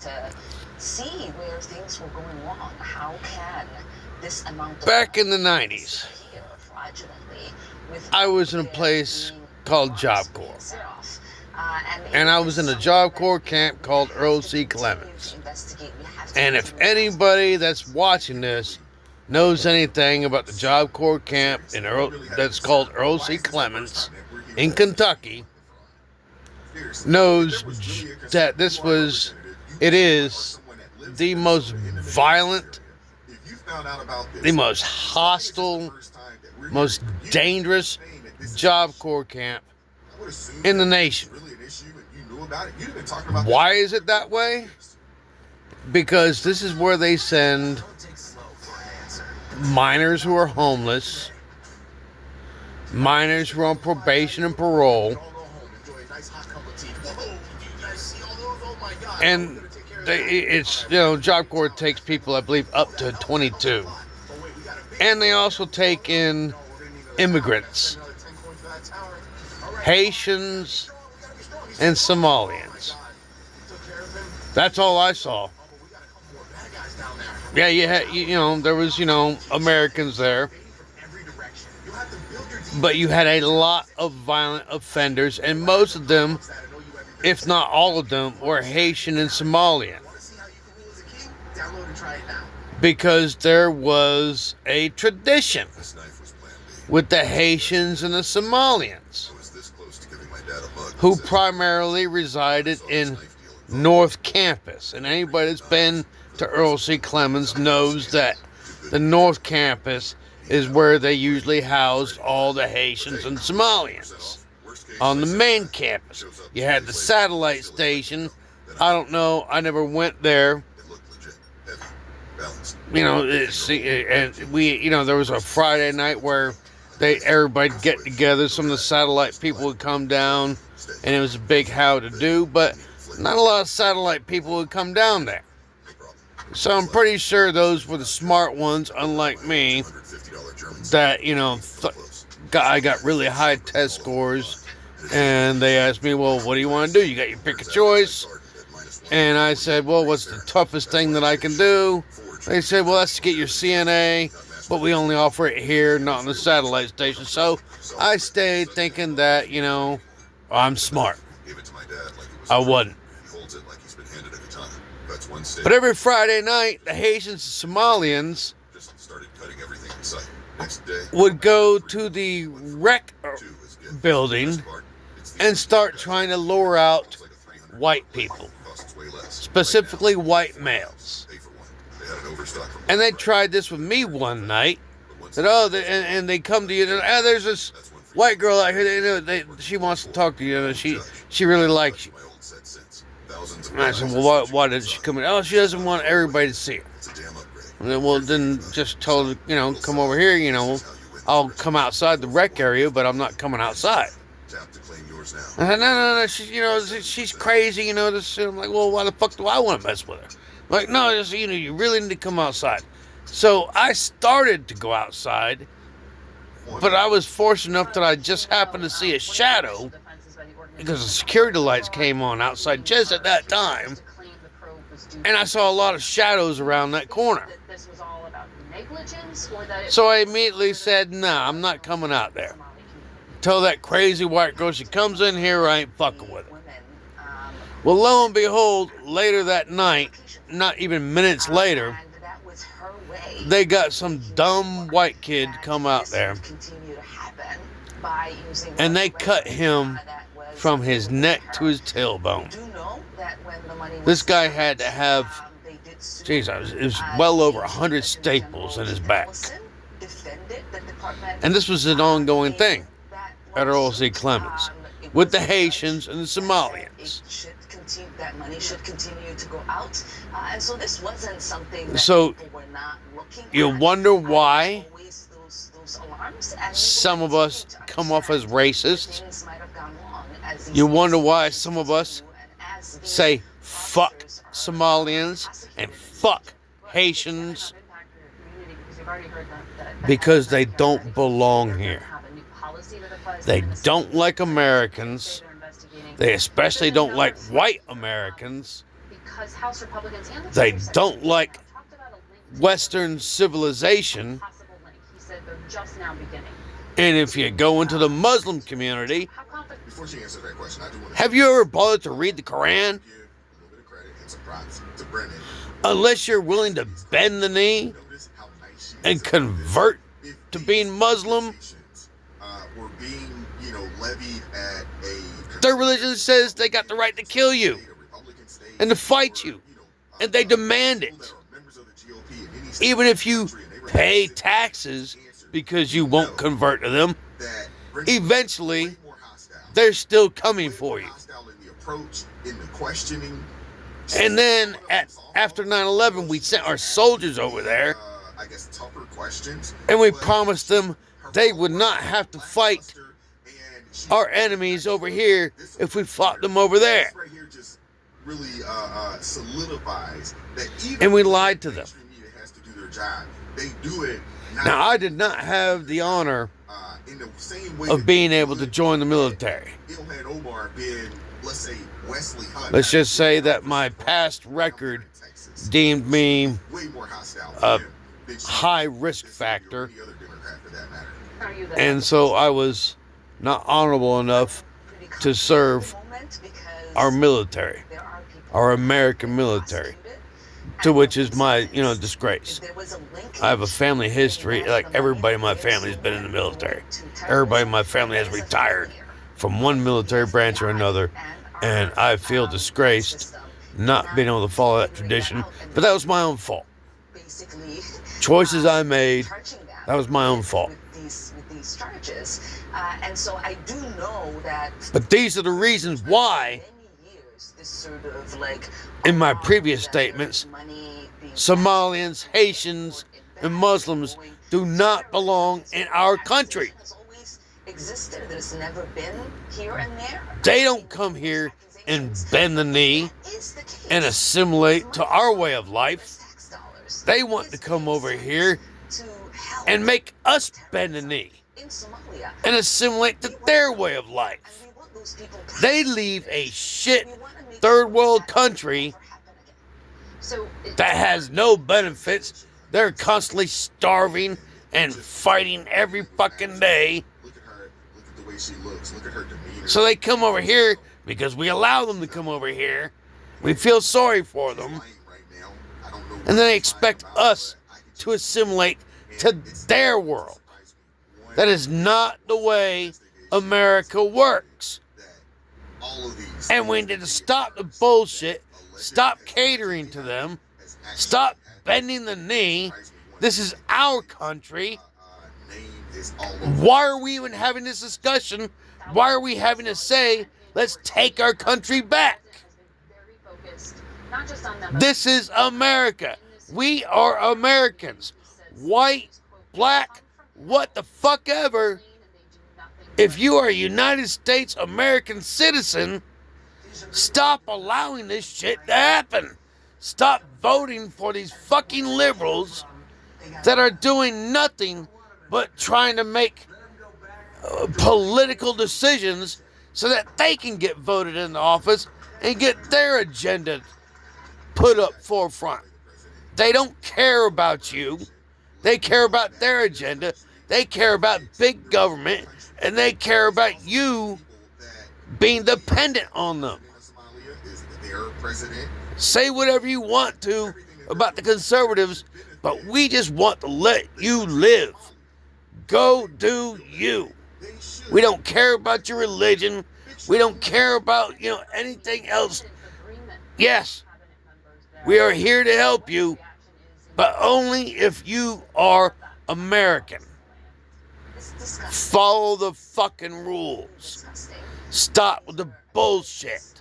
to see where things were going wrong. How can this amount of Back in the 90s, I was in a place called Job Corps. And I was in a Job Corps camp called Earl C. Clemens. And if anybody that's watching this knows anything about the Job Corps camp that's called Earl C. Clemens in Kentucky, knows that it is the most violent, the most hostile, most dangerous Job Corps camp in the nation. Why is it that way? Because this is where they send minors who are homeless, minors who are on probation and parole, and Job Corps takes people, I believe, up to 22. And they also take in immigrants, Haitians, and Somalians. That's all I saw. Yeah, there was, Americans there. But you had a lot of violent offenders, and most of them, if not all of them, were Haitian and Somalian. Because there was a tradition with the Haitians and the Somalians, who primarily resided in North Campus. And anybody that's been to Earl C. Clemens knows that the North Campus is where they usually housed all the Haitians and Somalians. On the main campus, you had the satellite station. I don't know, I never went there. There was a Friday night where everybody get together. Some of the satellite people would come down, and it was a big how to do, but not a lot of satellite people would come down there. So I'm pretty sure those were the smart ones, unlike me, that, I got really high test scores, and they asked me, well, what do you want to do? You got your pick a choice. And I said, well, what's the toughest thing that I can do? They said, well, that's to get your CNA, but we only offer it here, not on the satellite station. So I stayed thinking that, I'm smart. I wasn't. But every Friday night, the Haitians and Somalians would go to the rec building and start trying to lure out white people, specifically white males. And they tried this with me one night. And they come to you, and there's this white girl out here, she wants to talk to you, she really likes you. And I said, well, why did she come in? Oh, she doesn't want everybody to see her. And then, well, then just tell her, come over here, I'll come outside the rec area, but I'm not coming outside. I said, no, she's crazy, this. I'm like, well, why the fuck do I want to mess with her? I'm like, no, you really need to come outside. So I started to go outside, but I was fortunate enough that I just happened to see a shadow, because the security lights came on outside just at that time, and I saw a lot of shadows around that corner. So I immediately said, nah, I'm not coming out there. Tell that crazy white girl she comes in here, I ain't fucking with her. Well, lo and behold, later that night, not even minutes later, they got some dumb white kid come out there, and they cut him from his neck to his tailbone. This guy had to have, it was well over 100 staples in his back. And this was an ongoing thing at Earl C. Clemens with the Haitians and the Somalians. That money should continue to go out, and so this wasn't something that so people were not looking at. You wonder why some of us come off as racist. You wonder why some of us say fuck Somalians and fuck Haitians, because they don't belong here. They don't like Americans. They especially don't like white Americans. because House Republicans and the They Treasury don't like talked about a link to Western civilization. possible link. He said they're just now beginning. And if you go into the Muslim community, How confident? Before she answers that question, I do want to have you ever bothered to read the Quran? give a little bit of credit and some props to Brennan. Unless you're willing to bend the knee Notice how nice she and is about convert this. If to these being Muslim. accusations, were being, levied at a Their religion says they got the right to kill you state, a Republican state, and to fight or, you, and they demand it. people that are members of the GOP in any state Even in if this you country, and they were pay asked taxes to answer, because you won't convert to them, that Brennan was eventually way more hostile. they're still coming Way for more you. hostile in the approach, in the questioning. And then after 9/11, we sent our soldiers over there, I guess tougher questions, and we but promised them they would not have to fight our enemies over here if we fought them over there. This right here just really solidifies that even And we lied to them. mainstream media has to do their job. They do it not Now, I did not have the honor in the same way of that being they able to would join the military. Ilhan Omar been, let's say, Wesley Hunt. Let's just say that my past record deemed me way more hostile a to him than she high is risk to factor, any other Democrat for that matter. Are you the and so I was not honorable enough to serve our military, our American military, to which is my, disgrace. I have a family history, like everybody in my family has been in the military. Everybody in my family has retired from one military branch or another, and I feel disgraced not being able to follow that tradition, but that was my own fault. Choices I made, that was my own fault. With these charges, and so I do know that. But these are the reasons why, Many years, this sort of like in my previous statements, Somalians, Hatians, and Muslims do not belong in our country. Has always existed. There's never been here and there. They don't come here and bend the knee Is the case. and assimilate to our way of life. Tax dollars. They want to come over here To help and make us bend the knee in Somalia. and assimilate to their way of And life. we want those people They leave a shit We wanna make third sure world that country never happen again. So that has no benefits. They're constantly starving and fighting every fucking day. Look at her. Look at the way she looks. Look at her demeanor. So they come over here because we allow them to come over here. We feel sorry for them. Lying right now. I don't know what And then they she's expect lying about, us but I can to assimilate to their world. That is not the way America works. And we need to stop the bullshit, stop catering to them, stop bending the knee. This is our country. Why are we even having this discussion? Why are we having to say, let's take our country back? This is America. We are Americans. White, black, what the fuck ever. If you are a United States American citizen, stop allowing this shit to happen. Stop voting for these fucking liberals that are doing nothing but trying to make political decisions so that they can get voted into office and get their agenda put up forefront. They don't care about you. They care about their agenda. They care about big government, and they care about you being dependent on them. Say whatever you want to about the conservatives, but we just want to let you live. Go do you. We don't care about your religion. We don't care about, anything else. Yes, we are here to help you, but only if you are American. Follow the fucking rules. Stop with the bullshit.